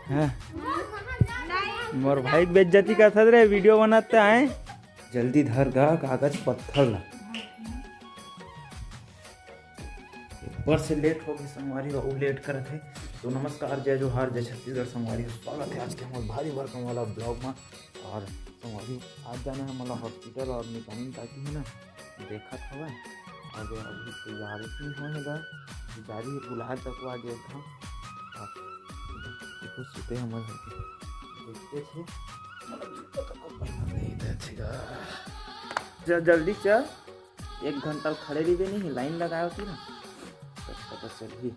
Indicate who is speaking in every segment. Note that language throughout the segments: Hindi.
Speaker 1: हाँ मोर भाई बेइज्जती का था रे, वीडियो बनाते आए। जल्दी धर गा कागज पत्थर ला, ऊपर से लेट हो गई संगवारी बाबू, लेट कर थे। तो नमस्कार, जय जोहार, जय छत्तीसगढ़ संगवारी, स्वागत है आज के हमारे भारी भरकम वाला ब्लॉग में। और संगवारी आज जाना है मतलब हॉस्पिटल और निकानी ताकि है ना देखा था वह और अभी तैयारी नहीं होगा जारी बुला तक आ गया था। देखो सुते हमारे घर के देखते थे जल्दी चल, 1 घंटा खड़े भी नहीं, लाइन लगाया थी ना पता चल ही।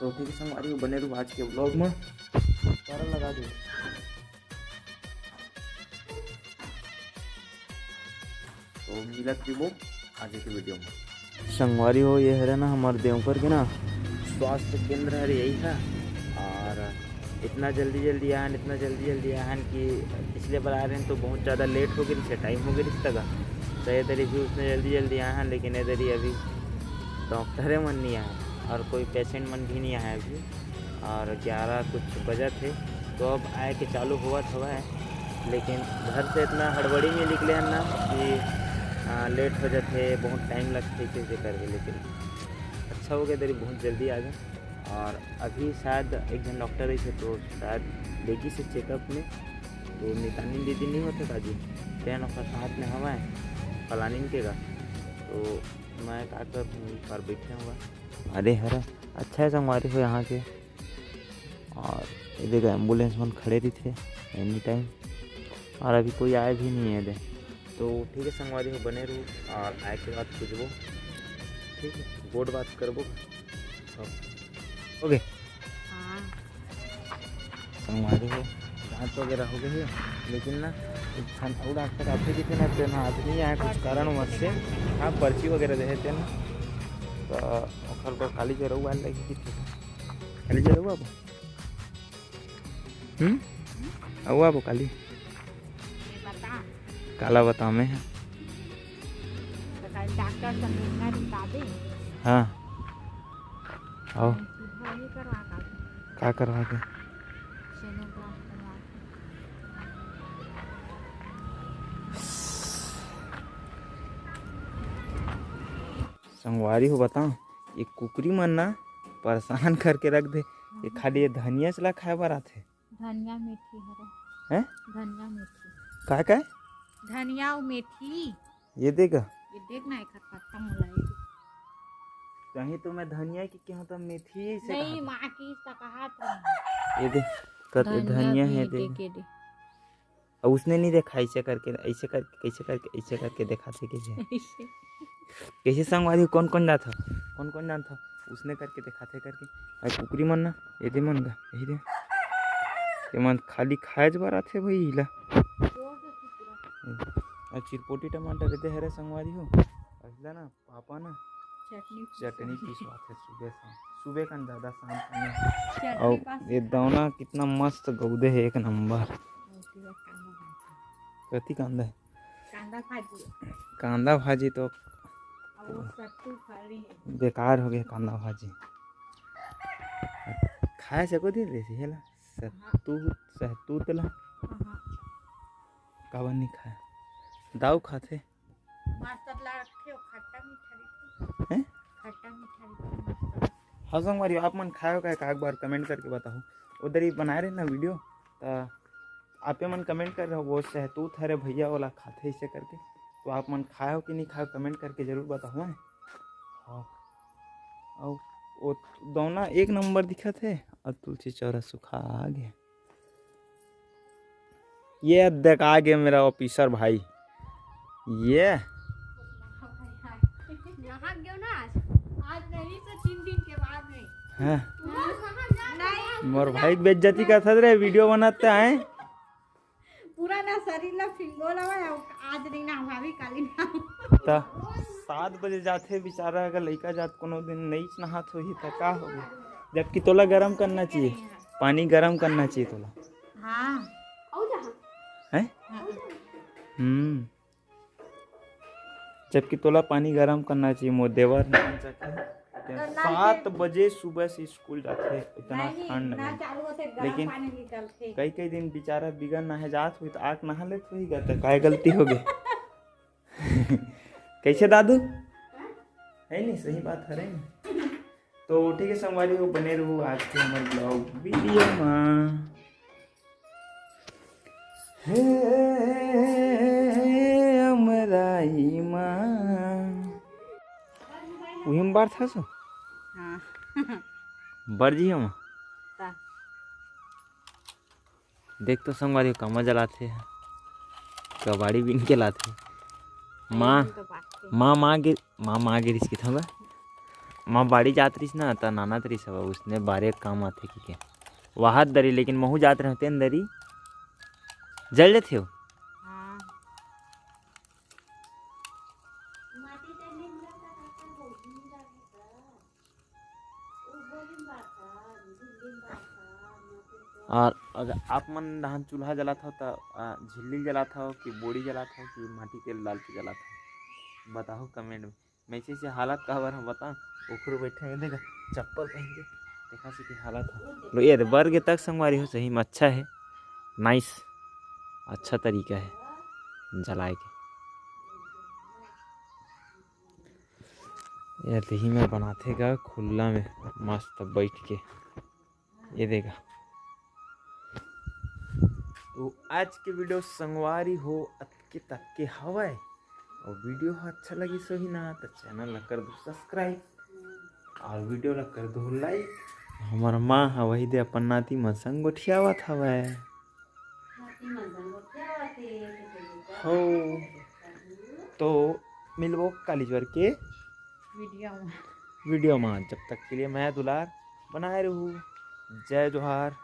Speaker 1: तो ठीक है संगवारी बने रहो आज के ब्लॉग में, सारा लगा दो। तो मिलत भी वो आगे की वीडियो में। संगवारी हो ये है ना हमारे देवपुर के ना स्वास्थ्य केंद्र है, यही है। और इतना जल्दी आया कि पिछले बार आ रहे हैं तो बहुत ज़्यादा लेट हो गई, इससे टाइम हो गया इस तक। तो इधर ही उसने जल्दी आया है, लेकिन इधर ही अभी डॉक्टर मन नहीं आया और कोई पेशेंट मन भी नहीं आया अभी। और 11 कुछ बजे थे तो अब आए के चालू हुआ है, लेकिन घर से इतना हड़बड़ी में निकले हैं ना कि लेट हो जाते, बहुत टाइम लगते कैसे करके। लेकिन अच्छा हो गया इधर बहुत जल्दी आ गए। और अभी शायद एक जन डॉक्टर ही थे तो शायद लेगी से चेकअप में, तो नितानी दीदी नहीं होते का जी ट्रेन और साथ में हवा है फलानी के का। तो मैं क्या कर पर बैठे हुआ। अरे हरा अच्छा है संगवारी हो यहाँ के। और ये देखो एम्बुलेंस में खड़े भी थे एनी टाइम, और अभी कोई आया भी नहीं है इधर। तो ठीक है संगवारी हो बने रहो और आए के बाद पूछबो, ठीक है बोर्ड बात करबो ओके। संगवारी हो जाँच वगैरह हो गई है, लेकिन ना और डॉक्टर आते भी थे ना तो ना आदमी आए कुछ कारणवश से। हाँ पर्ची वगैरह दे थे ना तो खाली जरूर आने लगी थी, खाली जरूर अब अब खाली काला बता में है। हाँ आओ क्या करवा के संगवारी हो बताओ, ये कुकरी मन ना परेशान करके रख दे। ये खाली ये धनिया चला खाए बार आथे।
Speaker 2: धनिया मेथी
Speaker 1: है
Speaker 2: धनिया मेथी
Speaker 1: का
Speaker 2: धनिया और मेथी
Speaker 1: ये देगा,
Speaker 2: ये देखना एक पत्ता मुलायम
Speaker 1: कहीं तो मैं धनिया की क्या तो मेथी से
Speaker 2: नहीं माँ की कहा
Speaker 1: ये देख कर धनिया है देख। और उसने नहीं देखा ऐसे करके ऐसे करके देखा थे कैसे कैसे संगवारी कौन जानता उसने करके दिखाते करके। और कुकरी मन ना ये मन का यही दे ये मन खाली खाए बार आथे भाई हिला। और चिरपोटी टमाटर दे हरे संगवारी हो अहिला ना पापा ना चटनी पिसवाते सुबह का ज़्यादा शाम का। और ये दाना कितना मस्त गौदे है, एक नंबर। कथी कांदा है कांदा भाजी तो बेकार हो गया कांदा भाजी खाए सको दिन रेसी है सहतूत ला काबर नहीं खाए दाऊ खाते हाँ संगवारी आप मन खाओ का एक बार कमेंट करके बताओ। उधर ही बनाए रहे ना वीडियो तो आप मन कमेंट कर रहे हो वो सहतूत है रे भैया वाला खाते इसे करके। तो आप मन खाओ कि नहीं खाओ कमेंट करके ज़रूर बताओ। हाँ और वो दोना एक नंबर दिखा थे और तुलसी चौरा सुखा आ गया। ये देख आ गया मेरा ऑफिसर भाई। ये हाँ मोर भाई बेइज्जती का था रे, वीडियो बनाते आए
Speaker 2: पूरा ना शरीर ला फिंगो लवा आज नहीं ना भाभी काली ना
Speaker 1: 7 बजे जाते बेचारा। अगर लड़का जात कोनो दिन नहीं नहात हो ही तो का हो गया। जबकि तोला गरम करना चाहिए, पानी गरम करना चाहिए तोला।
Speaker 2: हाँ
Speaker 1: है जबकि तोला पानी गरम करना चाहिए। मोर देवर जाते हैं 7 बजे सुबह से स्कूल जाते हैं, इतना ठंड
Speaker 2: ना
Speaker 1: में।
Speaker 2: चालू होते गरम
Speaker 1: लेकिन
Speaker 2: पानी निकलते।
Speaker 1: कई कई दिन बेचारा बिगड़ नहा जात हुई तो आग नहा ले तो ही कहता काय गलती हो गई। कैसे दादू है नहीं, सही बात है नहीं। तो ठीक है संगवारी हो, बने रहो आज के हमारे ब्लॉग वीडियो में। हे अमराई माँ वही में बार था सो
Speaker 2: हाँ
Speaker 1: बरजी हम
Speaker 2: ता
Speaker 1: देख तो संगवारी का मजा लाते हैं, कबाड़ी बीन के लाते माँ
Speaker 2: तो बात
Speaker 1: माँ गिरिस की था माँ बाड़ी जात रही ना तो नाना तरी सब उसने बारे काम आते कि के वहां दरी, लेकिन महू जात रहते हैं दरी जल लेते हो।
Speaker 2: हाँ
Speaker 1: और अगर आप मन दहन चूल्हा जलाता हो तो झिल्ली जलाता हो कि बोड़ी जलाता हो कि माटी तेल डाल के जलाता हो, बताओ कमेंट में। मैसे से हालत का बार हम बता उखर बैठे हैं, देखा चप्पल पहन के देखा से की हालत हो ये वर्ग तक संगवारी हो, सही में अच्छा है, नाइस अच्छा तरीका है जलाए के। यार यही में बनाते का खुला में मस्त बैठ के, ये देखा। तो आज के वीडियो संगवारी हो अतके तक के हवाए, और वीडियो अच्छा लगी सो ही ना तो चैनल ला कर दो सब्सक्राइब और वीडियो ला कर दो लाइक। हमार माँ है वही दे अपन नाती मन संग गोठियावत हवे हो। तो मिलबो कालीजवर के वीडियो में, जब तक के लिए मैं दुलार बनाए रहूँ। जय जोहार,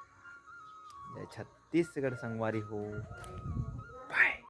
Speaker 1: जय छत्तीसगढ़ संगवारी हो।